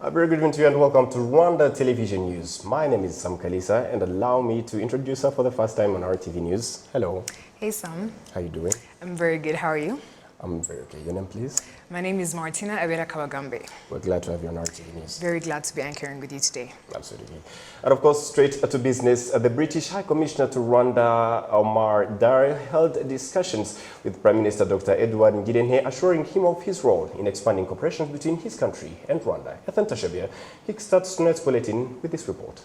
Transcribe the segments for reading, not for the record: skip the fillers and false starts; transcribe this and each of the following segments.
A very good evening to you and welcome to Rwanda Television News. My name is Sam Kalisa and allow me to introduce her for the first time on our TV News. Hello. Hey Sam. How are you doing? I'm very good. How are you? I'm very okay. Your name, please? My name is Martina Abera Kawagambe. We're glad to have you on our TV News. Very glad to be anchoring with you today. Absolutely. And of course, straight to business, the British High Commissioner to Rwanda, Omar Dar, held discussions with Prime Minister Dr. Edward Ngirente, assuring him of his role in expanding cooperation between his country and Rwanda. Ethan Tashabia kickstarts tonight's bulletin with this report.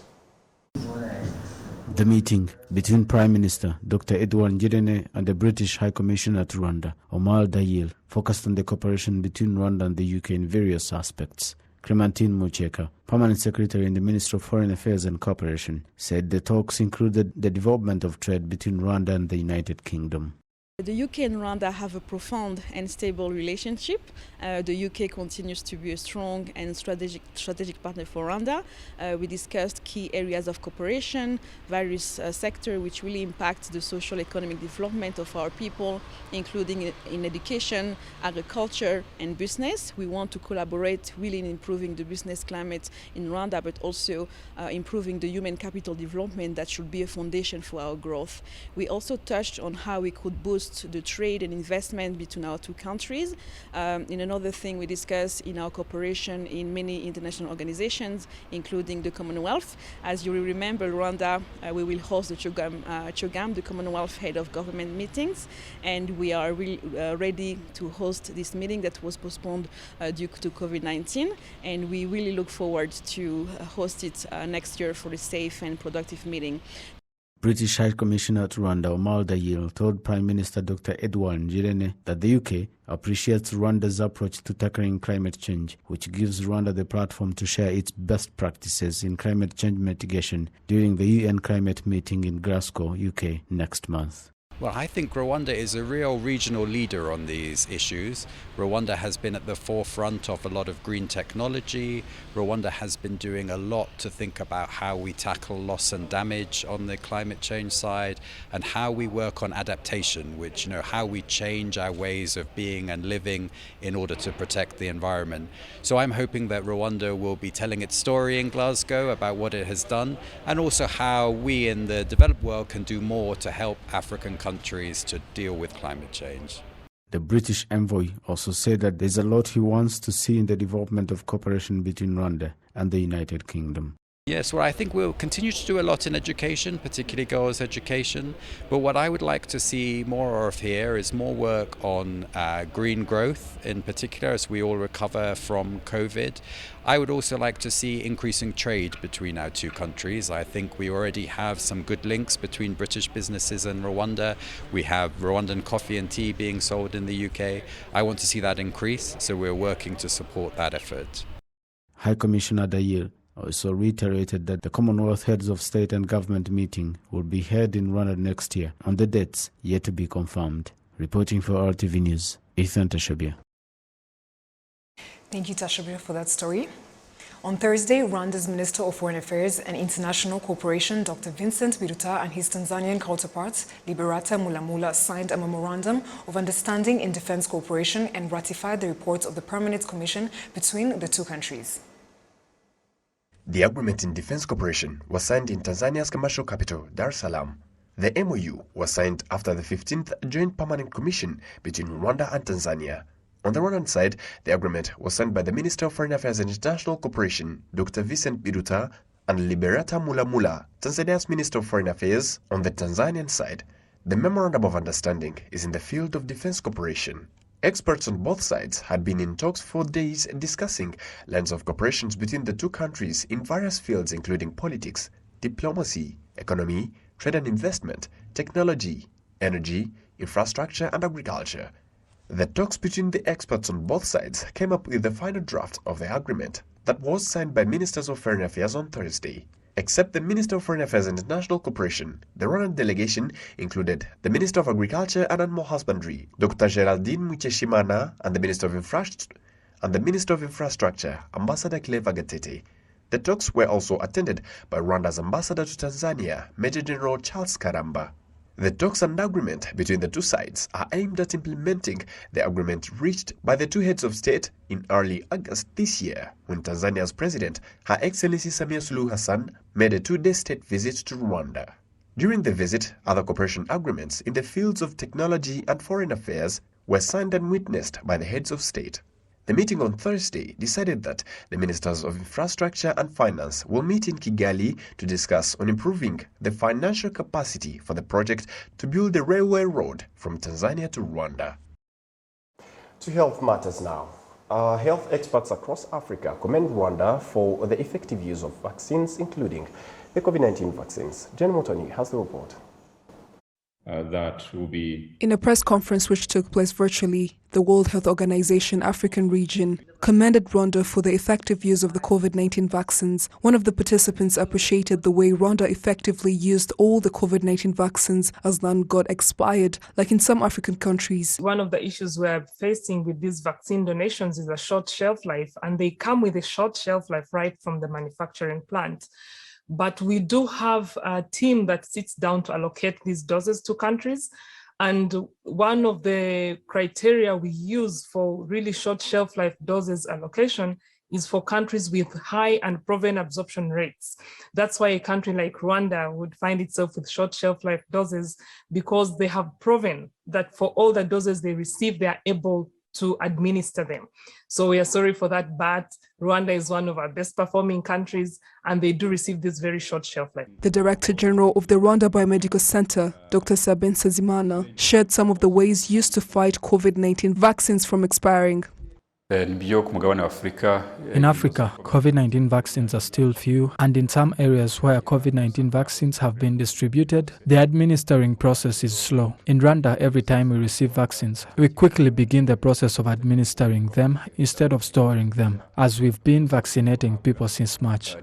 The meeting between Prime Minister Dr. Edward Ngirente and the British High Commissioner to Rwanda, Omar Dayil, focused on the cooperation between Rwanda and the UK in various aspects. Clementine Mucheka, Permanent Secretary in the Ministry of Foreign Affairs and Cooperation, said the talks included the development of trade between Rwanda and the United Kingdom. The UK and Rwanda have a profound and stable relationship. The UK continues to be a strong and strategic partner for Rwanda. We discussed key areas of cooperation, various sectors which really impact the social economic development of our people, including in education, agriculture and business. We want to collaborate really in improving the business climate in Rwanda, but also improving the human capital development that should be a foundation for our growth. We also touched on how we could boost the trade and investment between our two countries. In another thing we discussed in our cooperation in many international organizations, including the Commonwealth. As you will remember, Rwanda, we will host the CHOGAM, the Commonwealth Head of Government meetings, and we are really ready to host this meeting that was postponed due to COVID-19, and we really look forward to host it next year for a safe and productive meeting. British High Commissioner to Rwanda, Omar Dayil, told Prime Minister Dr. Edward Ngirente that the UK appreciates Rwanda's approach to tackling climate change, which gives Rwanda the platform to share its best practices in climate change mitigation during the UN climate meeting in Glasgow, UK, next month. Well, I think Rwanda is a real regional leader on these issues. Rwanda has been at the forefront of a lot of green technology. Rwanda has been doing a lot to think about how we tackle loss and damage on the climate change side and how we work on adaptation, which, how we change our ways of being and living in order to protect the environment. So I'm hoping that Rwanda will be telling its story in Glasgow about what it has done and also how we in the developed world can do more to help African countries to deal with climate change. The British envoy also said that there's a lot he wants to see in the development of cooperation between Rwanda and the United Kingdom. Yes, well, I think we'll continue to do a lot in education, particularly girls' education. But what I would like to see more of here is more work on green growth, in particular, as we all recover from COVID. I would also like to see increasing trade between our two countries. I think we already have some good links between British businesses and Rwanda. We have Rwandan coffee and tea being sold in the UK. I want to see that increase, so we're working to support that effort. High Commissioner Dayil also reiterated that the Commonwealth Heads of State and Government meeting will be held in Rwanda next year, on the dates yet to be confirmed. Reporting for RTV News, Ethan Tashabia. Thank you, Tashabia, for that story. On Thursday, Rwanda's Minister of Foreign Affairs and International Cooperation, Dr. Vincent Biruta, and his Tanzanian counterpart, Liberata Mulamula, signed a memorandum of understanding in defense cooperation and ratified the reports of the Permanent Commission between the two countries. The agreement in defense cooperation was signed in Tanzania's commercial capital, Dar es Salaam. The MOU was signed after the 15th Joint Permanent Commission between Rwanda and Tanzania. On the Rwandan side, the agreement was signed by the Minister of Foreign Affairs and International Cooperation, Dr. Vincent Biruta, and Liberata Mulamula, Tanzania's Minister of Foreign Affairs. On the Tanzanian side, the Memorandum of Understanding is in the field of defense cooperation. Experts on both sides had been in talks for days discussing lines of cooperation between the two countries in various fields including politics, diplomacy, economy, trade and investment, technology, energy, infrastructure and agriculture. The talks between the experts on both sides came up with the final draft of the agreement that was signed by Ministers of Foreign Affairs on Thursday. Except the Minister of Foreign Affairs and International Cooperation, the Rwandan delegation included the Minister of Agriculture and Animal Husbandry, Dr. Geraldine Mukeshimana, and the Minister of Infrastructure, Ambassador Clever Gatete. The talks were also attended by Rwanda's ambassador to Tanzania, Major General Charles Karamba. The talks and agreement between the two sides are aimed at implementing the agreement reached by the two heads of state in early August this year, when Tanzania's President, Her Excellency Samia Suluhu Hassan, made a two-day state visit to Rwanda. During the visit, other cooperation agreements in the fields of technology and foreign affairs were signed and witnessed by the heads of state. The meeting on Thursday decided that the Ministers of Infrastructure and Finance will meet in Kigali to discuss on improving the financial capacity for the project to build the railway road from Tanzania to Rwanda. To health matters now. Health experts across Africa commend Rwanda for the effective use of vaccines, including the COVID-19 vaccines. Jen Motoni has the report. That will be... In a press conference which took place virtually, the World Health Organization African region commended Rwanda for the effective use of the COVID-19 vaccines. One of the participants appreciated the way Rwanda effectively used all the COVID-19 vaccines as none got expired, like in some African countries. One of the issues we're facing with these vaccine donations is a short shelf life, and they come with a short shelf life right from the manufacturing plant. But we do have a team that sits down to allocate these doses to countries. And one of the criteria we use for really short shelf life doses allocation is for countries with high and proven absorption rates. That's why a country like Rwanda would find itself with short shelf life doses, because they have proven that for all the doses they receive, they are able to administer them. So we are sorry for that, but Rwanda is one of our best performing countries, and they do receive this very short shelf life. The Director General of the Rwanda Biomedical Center, Dr. Sabin Sazimana, shared some of the ways used to fight COVID-19 vaccines from expiring. In Africa, COVID-19 vaccines are still few, and in some areas where COVID-19 vaccines have been distributed, the administering process is slow. In Rwanda, every time we receive vaccines, we quickly begin the process of administering them instead of storing them, as we've been vaccinating people since March.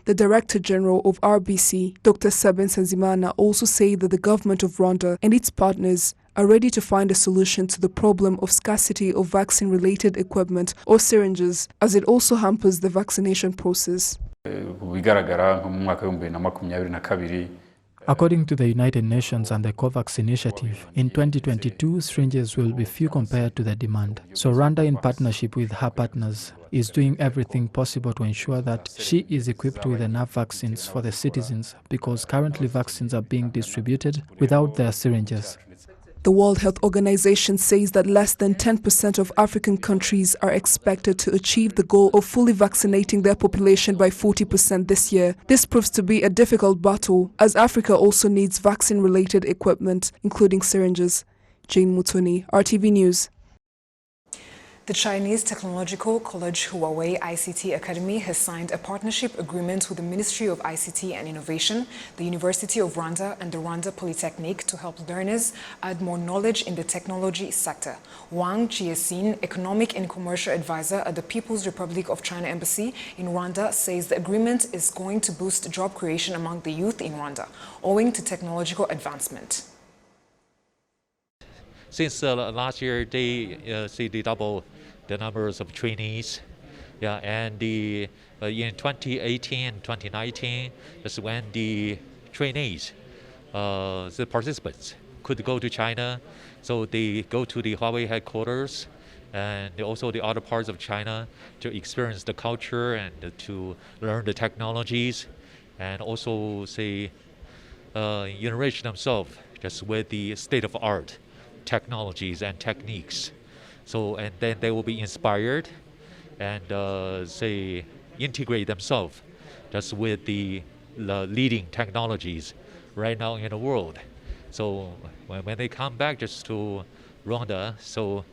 The Director General of RBC, Dr. Sabin Sanzimana, also said that the government of Rwanda and its partners are ready to find a solution to the problem of scarcity of vaccine-related equipment or syringes, as it also hampers the vaccination process. According to the United Nations and the COVAX initiative, in 2022, syringes will be few compared to the demand. So Rwanda, in partnership with her partners, is doing everything possible to ensure that she is equipped with enough vaccines for the citizens, because currently vaccines are being distributed without their syringes. The World Health Organization says that less than 10% of African countries are expected to achieve the goal of fully vaccinating their population by 40% this year. This proves to be a difficult battle, as Africa also needs vaccine-related equipment, including syringes. Jane Mutoni, RTV News. The Chinese Technological College Huawei ICT Academy has signed a partnership agreement with the Ministry of ICT and Innovation, the University of Rwanda, and the Rwanda Polytechnic to help learners add more knowledge in the technology sector. Wang Jiesin, Economic and Commercial Advisor at the People's Republic of China Embassy in Rwanda, says the agreement is going to boost job creation among the youth in Rwanda, owing to technological advancement. Since last year, they double the numbers of trainees, and in 2018 and 2019, that's when the trainees, the participants, could go to China. So they go to the Huawei headquarters and also the other parts of China to experience the culture and to learn the technologies, and also enrich themselves just with the state-of-art technologies and techniques. So, and then they will be inspired and integrate themselves just with the leading technologies right now in the world. So when they come back just to Rwanda, so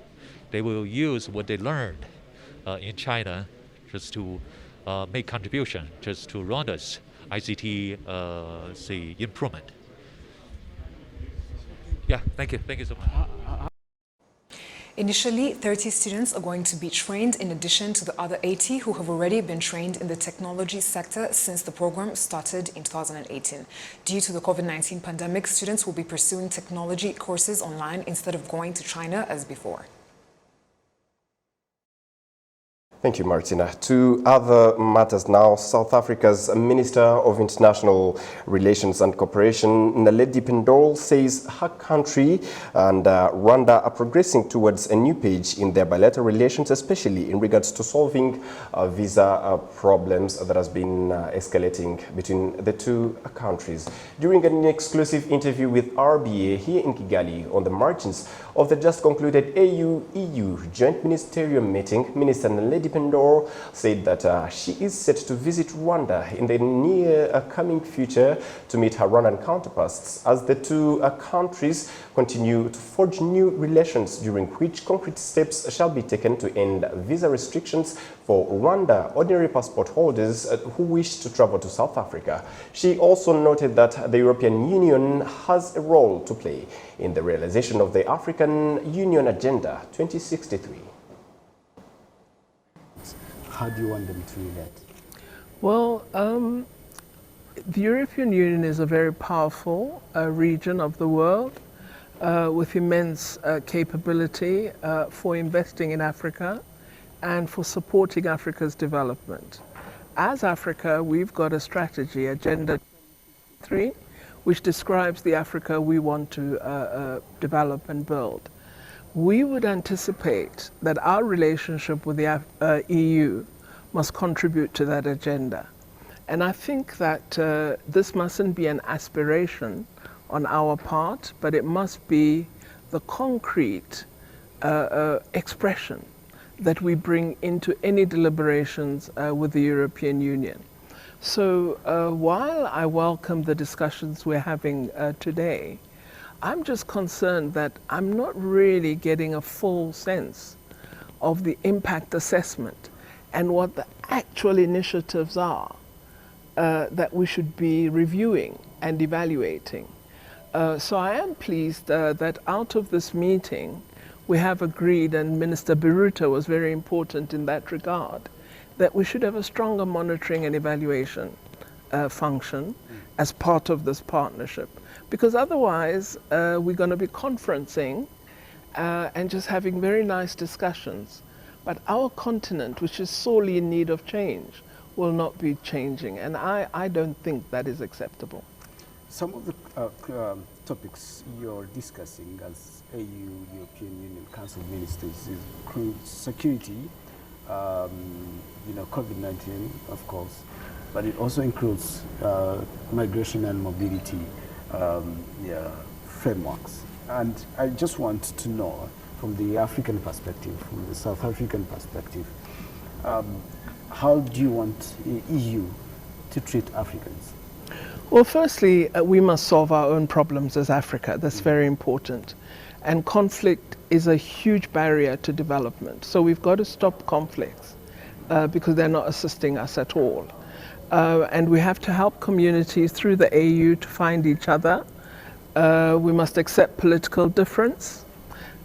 they will use what they learned in China just to make contribution just to Rwanda's ICT improvement. Yeah, thank you so much. Initially, 30 students are going to be trained in addition to the other 80 who have already been trained in the technology sector since the program started in 2018. Due to the COVID-19 pandemic, students will be pursuing technology courses online instead of going to China as before. Thank you, Martina. To other matters now, South Africa's Minister of International Relations and Cooperation, Naledi Pandor, says her country and Rwanda are progressing towards a new page in their bilateral relations, especially in regards to solving visa problems that has been escalating between the two countries. During an exclusive interview with RBA here in Kigali on the margins of the just concluded AU-EU joint ministerial meeting, Minister Naledi Pandor said that she is set to visit Rwanda in the near coming future to meet her Rwandan counterparts as the two countries continue to forge new relations, during which concrete steps shall be taken to end visa restrictions for Rwanda ordinary passport holders who wish to travel to South Africa. She also noted that the European Union has a role to play in the realization of the African Union Agenda 2063. How do you want them to relate? Well, the European Union is a very powerful region of the world with immense capability for investing in Africa and for supporting Africa's development. As Africa, we've got a strategy, Agenda 3, which describes the Africa we want to develop and build. We would anticipate that our relationship with the EU must contribute to that agenda. And I think that this mustn't be an aspiration on our part, but it must be the concrete expression that we bring into any deliberations with the European Union. So while I welcome the discussions we're having today, I'm just concerned that I'm not really getting a full sense of the impact assessment and what the actual initiatives are that we should be reviewing and evaluating. So I am pleased that out of this meeting, we have agreed, and Minister Biruta was very important in that regard, that we should have a stronger monitoring and evaluation function as part of this partnership. Because otherwise, we're going to be conferencing and just having very nice discussions. But our continent, which is sorely in need of change, will not be changing. And I don't think that is acceptable. Some of the topics you're discussing as AU, European Union Council Ministers include security, COVID-19, of course, but it also includes migration and mobility frameworks. And I just want to know, from the African perspective, from the South African perspective, how do you want the EU to treat Africans? Well, firstly, we must solve our own problems as Africa. That's very important. And conflict is a huge barrier to development. So we've got to stop conflicts because they're not assisting us at all. And we have to help communities through the AU to find each other. We must accept political difference.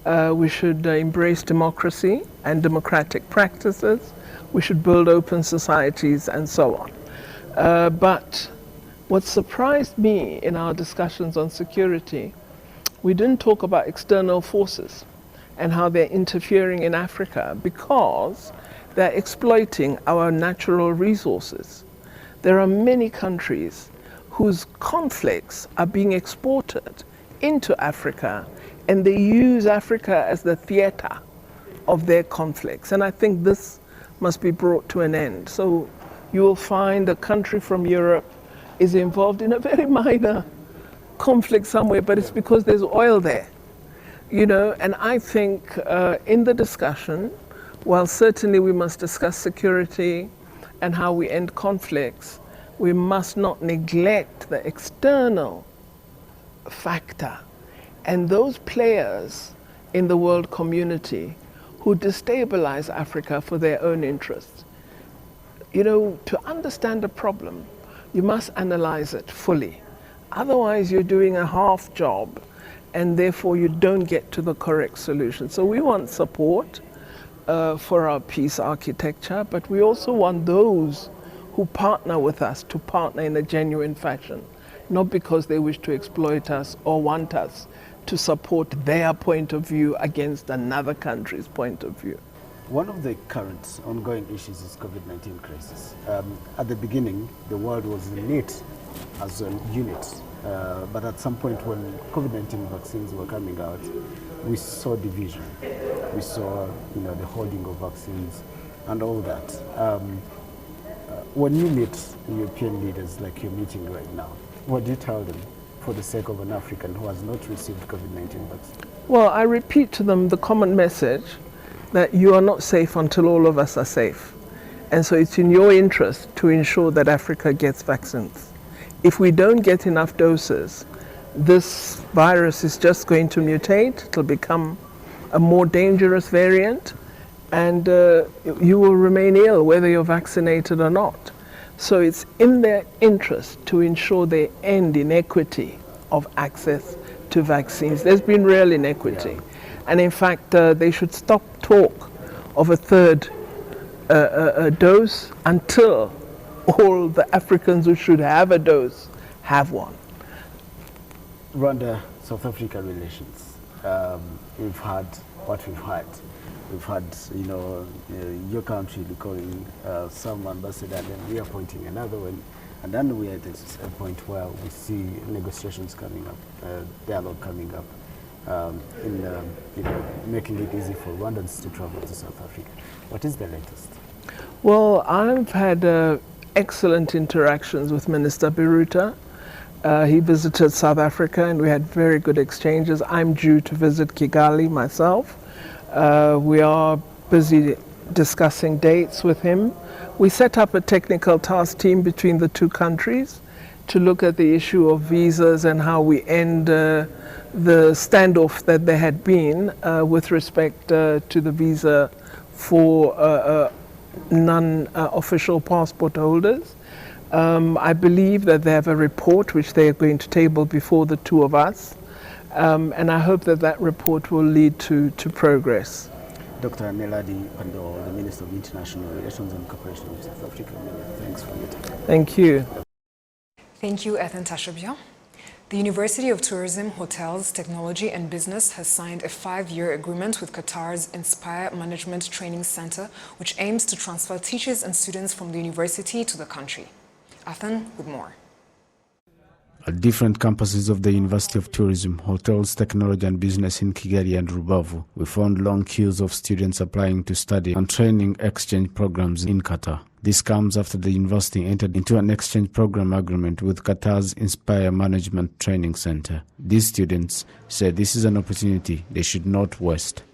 We should embrace democracy and democratic practices. We should build open societies and so on. But what surprised me in our discussions on security, we didn't talk about external forces and how they're interfering in Africa because they're exploiting our natural resources. There are many countries whose conflicts are being exported into Africa, and they use Africa as the theater of their conflicts. And I think this must be brought to an end. So you will find a country from Europe is involved in a very minor conflict somewhere, but it's because there's oil there, and I think in the discussion, while certainly we must discuss security and how we end conflicts, we must not neglect the external factor and those players in the world community who destabilize Africa for their own interests. To understand a problem, you must analyze it fully. Otherwise, you're doing a half job, and therefore you don't get to the correct solution. So we want support for our peace architecture, but we also want those who partner with us to partner in a genuine fashion, not because they wish to exploit us or want us to support their point of view against another country's point of view. One of the current ongoing issues is COVID-19 crisis. At the beginning, the world was in it as a unit, but at some point when COVID-19 vaccines were coming out, we saw division. We saw, the holding of vaccines and all that. When you meet European leaders like you're meeting right now, what do you tell them for the sake of an African who has not received COVID-19 vaccine? Well, I repeat to them the common message that you are not safe until all of us are safe. And so it's in your interest to ensure that Africa gets vaccines. If we don't get enough doses, this virus is just going to mutate. It'll become a more dangerous variant, and you will remain ill whether you're vaccinated or not. So it's in their interest to ensure they end inequity of access to vaccines. There's been real inequity. Yeah. And in fact, they should stop talk of a third dose until all the Africans who should have a dose have one. Rwanda-South Africa relations. We've had what we've had. We've had, your country recalling some ambassador, and then reappointing another one. And then we are at a point where we see negotiations coming up, dialogue coming up, making it easy for Rwandans to travel to South Africa. What is the latest? Well, I've had excellent interactions with Minister Biruta. He visited South Africa and we had very good exchanges. I'm due to visit Kigali myself. We are busy discussing dates with him. We set up a technical task team between the two countries to look at the issue of visas and how we end the standoff that there had been with respect to the visa for non-official passport holders. I believe that they have a report which they are going to table before the two of us, and I hope that that report will lead to progress. Dr. Neladi Pandor, the Minister of International Relations and Cooperation of South Africa, thanks for your time. Thank you. Thank you, Ethan Tashabia. The University of Tourism, Hotels, Technology and Business has signed a 5-year agreement with Qatar's Inspire Management Training Center, which aims to transfer teachers and students from the university to the country. Ethan with more. At different campuses of the University of Tourism, Hotels, Technology and Business in Kigali and Rubavu, we found long queues of students applying to study and training exchange programs in Qatar. This comes after the university entered into an exchange program agreement with Qatar's Inspire Management Training Center. These students say this is an opportunity they should not waste.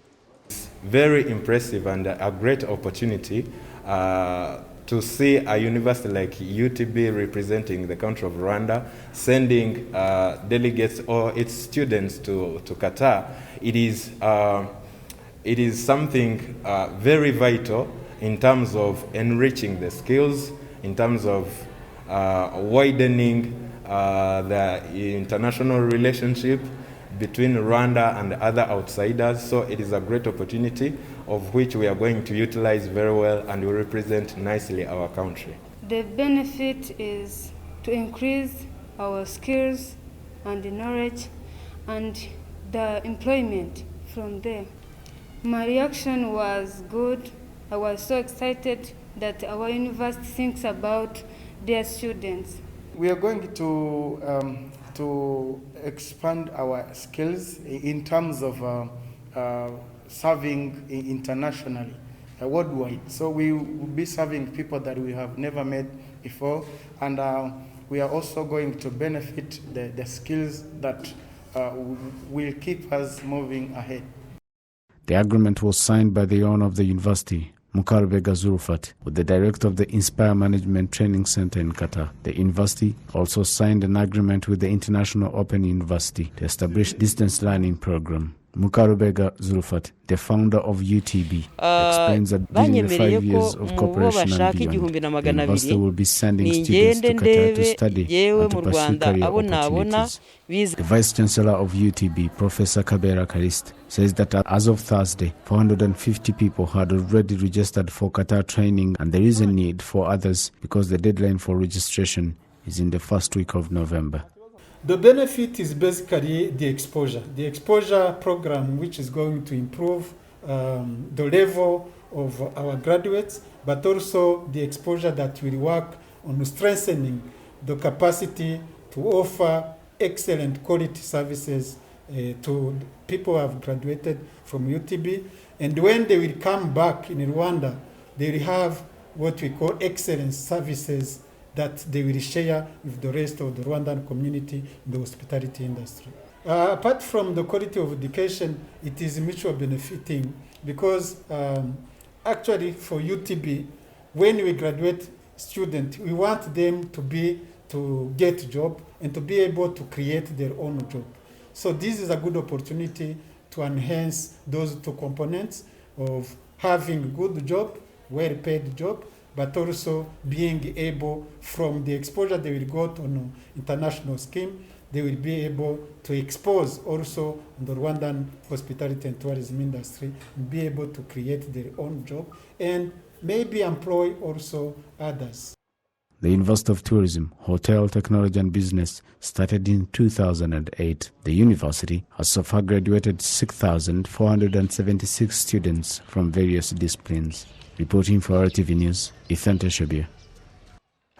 Very impressive and a great opportunity to see a university like UTB representing the country of Rwanda, sending delegates or its students to Qatar. It is something very vital in terms of enriching the skills, in terms of widening the international relationship between Rwanda and other outsiders. So it is a great opportunity of which we are going to utilize very well and will represent nicely our country. The benefit is to increase our skills and the knowledge and the employment from there. My reaction was good. I was so excited that our university thinks about their students. We are going to expand our skills in terms of serving internationally, worldwide. So we will be serving people that we have never met before, and we are also going to benefit the skills that will keep us moving ahead. The agreement was signed by the owner of the university, Mukarubega Zulfat, with the director of the Inspire Management Training Center in Qatar. The university also signed an agreement with the International Open University to establish distance learning program. Mukarubega Zulfat, the founder of UTB, explains that during the 5 years of cooperation and beyond, the university will be sending students to Qatar to study and to pursue career opportunities. The Vice Chancellor of UTB, Professor Kabera Karist, says that as of Thursday, 450 people had already registered for Qatar training, and there is a need for others because the deadline for registration is in the first week of November. The benefit is basically the exposure program, which is going to improve the level of our graduates, but also the exposure that will work on strengthening the capacity to offer excellent quality services to people who have graduated from UTB. And when they will come back in Rwanda, they will have what we call excellence services that they will share with the rest of the Rwandan community in the hospitality industry. Apart from the quality of education, it is mutual benefiting because actually for UTB, when we graduate students, we want them to get a job and to be able to create their own job. So this is a good opportunity to enhance those two components of having a good job, well-paid job, but also being able, from the exposure they will get on an international scheme, they will be able to expose also the Rwandan hospitality and tourism industry and be able to create their own job and maybe employ also others. The University of Tourism, Hotel, Technology and Business started in 2008. The university has so far graduated 6,476 students from various disciplines. Reporting for RwandaTV News, Ethan Teshabia.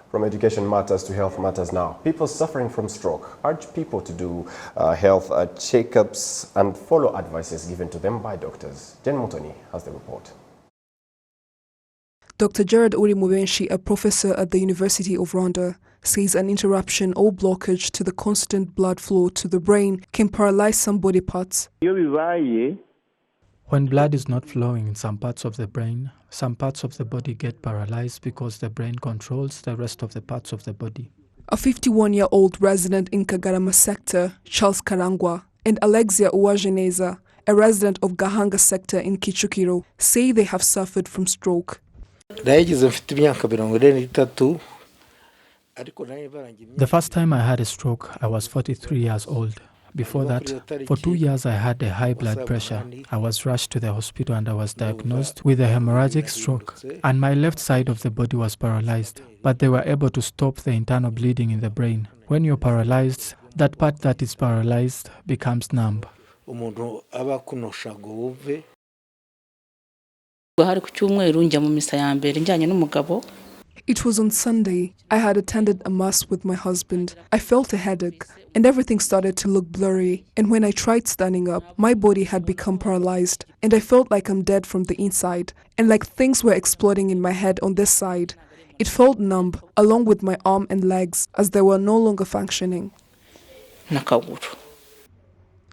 From education matters to health matters now. People suffering from stroke urge people to do health checkups and follow advices given to them by doctors. Jen Mutoni has the report. Dr. Gerard Urimubenshi, a professor at the University of Rwanda, says an interruption or blockage to the constant blood flow to the brain can paralyze some body parts. When blood is not flowing in some parts of the brain, some parts of the body get paralyzed because the brain controls the rest of the parts of the body. A 51-year-old resident in Kagarama sector, Charles Karangwa, and Alexia Uwajeneza, a resident of Gahanga sector in Kichukiro, say they have suffered from stroke. The first time I had a stroke, I was 43 years old. Before that, for 2 years I had a high blood pressure. I was rushed to the hospital and I was diagnosed with a hemorrhagic stroke, and my left side of the body was paralyzed, but they were able to stop the internal bleeding in the brain. When you're paralyzed, that part that is paralyzed becomes numb. It was on Sunday. I had attended a mass with my husband. I felt a headache and everything started to look blurry. And when I tried standing up, my body had become paralyzed and I felt like I'm dead from the inside and like things were exploding in my head on this side. It felt numb along with my arm and legs as they were no longer functioning.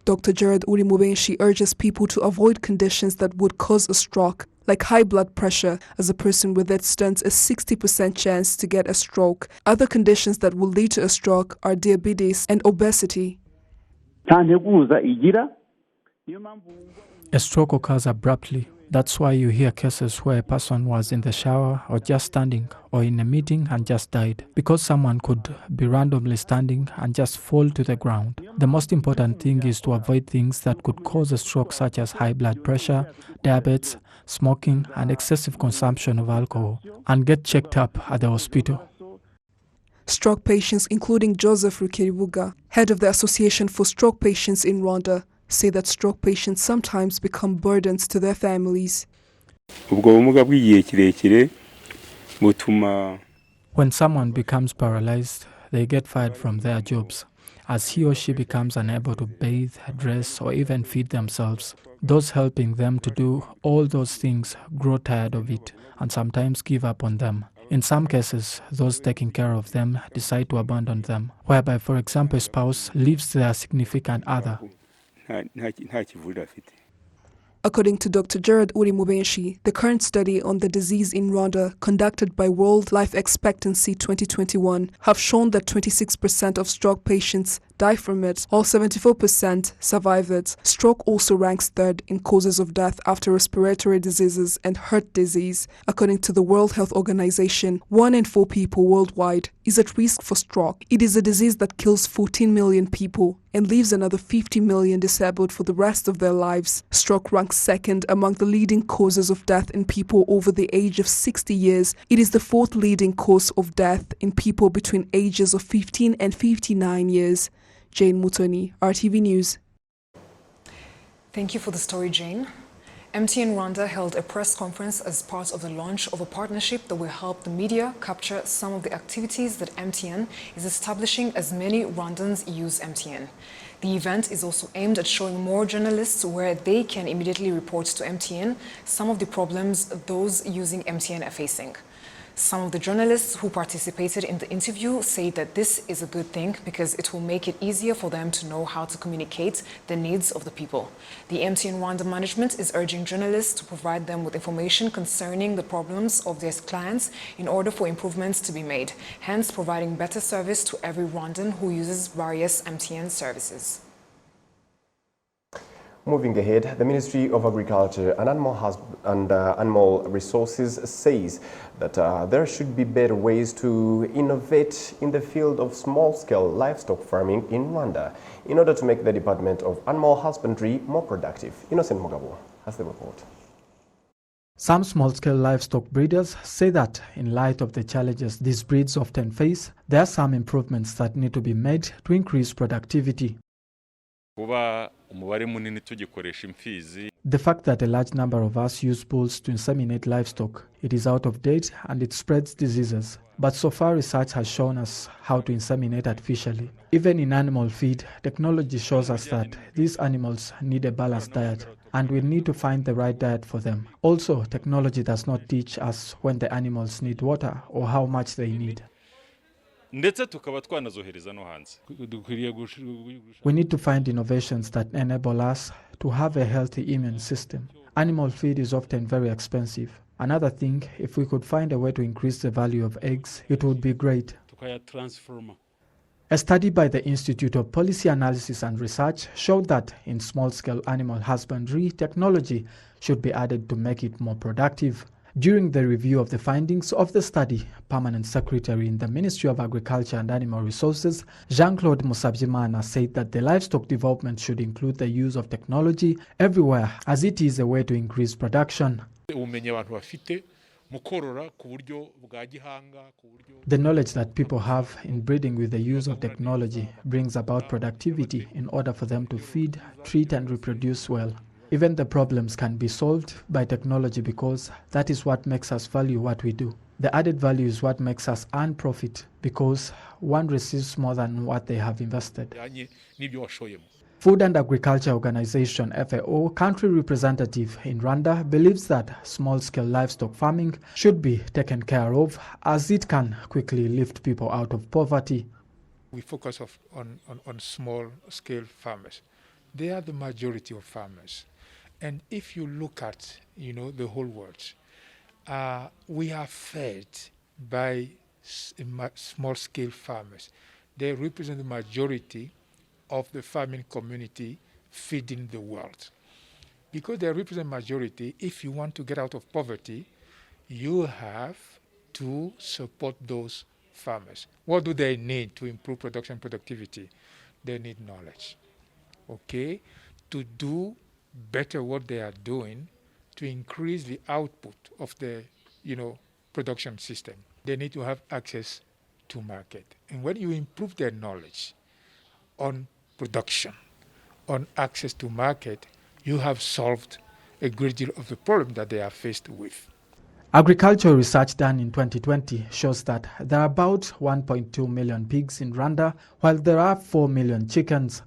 Dr. Gerard Urimubenshi urges people to avoid conditions that would cause a stroke, like high blood pressure, as a person with it stands a 60% chance to get a stroke. Other conditions that will lead to a stroke are diabetes and obesity. A stroke occurs abruptly. That's why you hear cases where a person was in the shower or just standing or in a meeting and just died, because someone could be randomly standing and just fall to the ground. The most important thing is to avoid things that could cause a stroke, such as high blood pressure, diabetes, smoking and excessive consumption of alcohol, and get checked up at the hospital. Stroke patients, including Joseph Rukeribuga, head of the Association for Stroke Patients in Rwanda, say that stroke patients sometimes become burdens to their families. When someone becomes paralyzed, they get fired from their jobs, as he or she becomes unable to bathe, dress, or even feed themselves. Those helping them to do all those things grow tired of it and sometimes give up on them. In some cases, those taking care of them decide to abandon them, whereby, for example, a spouse leaves their significant other. According to Dr. Gerard Urimubenshi, the current study on the disease in Rwanda, conducted by World Life Expectancy 2021, have shown that 26% of stroke patients die from it, while 74% survive it. Stroke also ranks third in causes of death after respiratory diseases and heart disease. According to the World Health Organization, 1 in 4 people worldwide is at risk for stroke. It is a disease that kills 14 million people and leaves another 50 million disabled for the rest of their lives. Stroke ranks second among the leading causes of death in people over the age of 60 years. It is the fourth leading cause of death in people between ages of 15 and 59 years. Jane Mutoni, RTV News. Thank you for the story, Jane. MTN Rwanda held a press conference as part of the launch of a partnership that will help the media capture some of the activities that MTN is establishing as many Rwandans use MTN. The event is also aimed at showing more journalists where they can immediately report to MTN some of the problems those using MTN are facing. Some of the journalists who participated in the interview say that this is a good thing because it will make it easier for them to know how to communicate the needs of the people. The MTN Rwanda management is urging journalists to provide them with information concerning the problems of their clients in order for improvements to be made, hence providing better service to every Rwandan who uses various MTN services. Moving ahead, the Ministry of Agriculture and Animal Resources says that there should be better ways to innovate in the field of small-scale livestock farming in Rwanda in order to make the Department of Animal Husbandry more productive. Innocent Mugabo has the report. Some small-scale livestock breeders say that, in light of the challenges these breeds often face, there are some improvements that need to be made to increase productivity. The fact that a large number of us use bulls to inseminate livestock, it is out of date and it spreads diseases. But so far research has shown us how to inseminate artificially. Even in animal feed, technology shows us that these animals need a balanced diet and we need to find the right diet for them. Also, technology does not teach us when the animals need water or how much they need. We need to find innovations that enable us to have a healthy immune system. Animal feed is often very expensive. Another thing, if we could find a way to increase the value of eggs, it would be great. A study by the Institute of Policy Analysis and Research showed that in small-scale animal husbandry, technology should be added to make it more productive. During the review of the findings of the study, Permanent Secretary in the Ministry of Agriculture and Animal Resources, Jean-Claude Musabyimana, said that the livestock development should include the use of technology everywhere, as it is a way to increase production. The knowledge that people have in breeding with the use of technology brings about productivity in order for them to feed, treat and reproduce well. Even the problems can be solved by technology because that is what makes us value what we do. The added value is what makes us earn profit because one receives more than what they have invested. Food and Agriculture Organization FAO country representative in Rwanda believes that small-scale livestock farming should be taken care of as it can quickly lift people out of poverty. We focus on small-scale farmers. They are the majority of farmers. And if you look at, the whole world, we are fed by small-scale farmers. They represent the majority of the farming community feeding the world. Because they represent majority, if you want to get out of poverty, you have to support those farmers. What do they need to improve production productivity? They need knowledge. Okay, to do better what they are doing, to increase the output of the, production system. They need to have access to market. And when you improve their knowledge on production, on access to market, you have solved a great deal of the problem that they are faced with. Agricultural research done in 2020 shows that there are about 1.2 million pigs in Rwanda, while there are 4 million chickens.